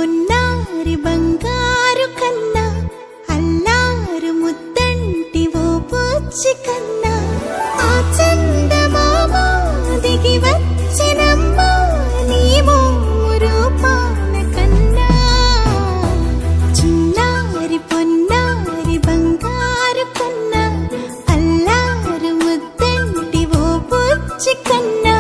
పొన్నారి బంగారు కన్నా అల్లారు ముద్దంటి ఓ పూచి కన్నా ఆ చందమామ దిగి వచ్చినమ్మా నీ రూపాన కన్నా చిన్నారి పొన్నారి బంగారు కన్నా అల్లారు ముద్దంటి ఓ పూచి కన్నా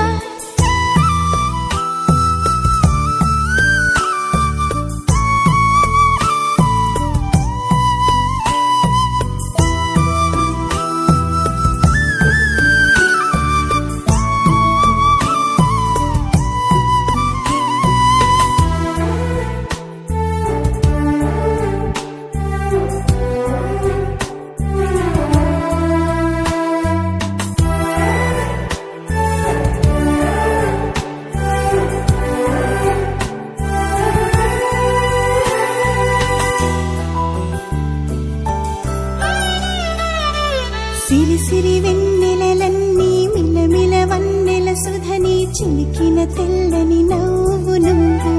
సిరి సిరి వెన్నెలలన్నీ మిలమిల వన్నెల సుధని చిలికిన తెల్లని నవ్వు నువ్వు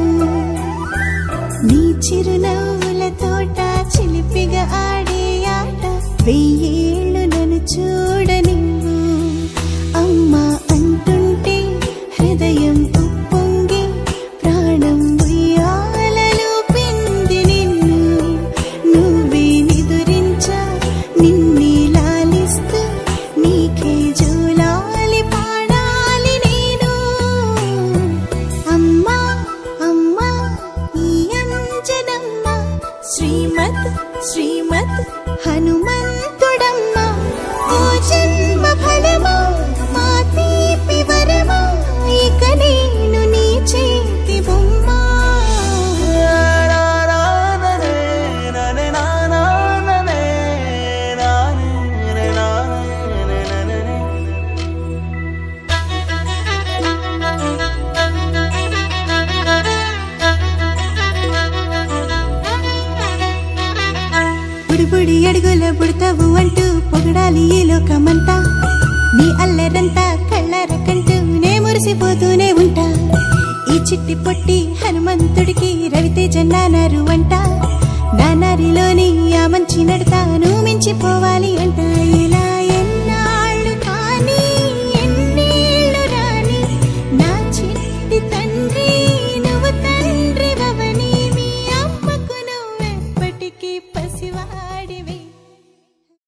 నీ చిరునవ్వుల తోట చిలిపిగా ఆడే ఆట వెయ్యేళ్ళు నన్ను చూడ నువ్వు అమ్మా అంటుంటే హృదయం ఉప్పొంగి ప్రాణం ఉయ్యాలలో పిండి నిన్ను నువ్వే నిదురించా నిన్నే నీకే జోలాలి పాడాలి నేను అమ్మా అమ్మా ఈ అంజనమ్మ శ్రీమత్ శ్రీమత్ హనుమంతుడమ్మ ఓ జన్మ ఫలమా మా తీపి వరమా ఇక నేను నీ చేతి బొమ్మ బుడి అడుగుల బుడతావు అంటూ పొగడాలి ఈ లోకమంతా నీ అల్లరంతా కళ్ళారకంటూ నే మురిసిపోతూనే ఉంటా ఈ చిట్టి పొట్టి హనుమంతుడికి రవితేజ నానారు అంట నానారిలోని ఆ మంచి నడతాను మించిపోవాలి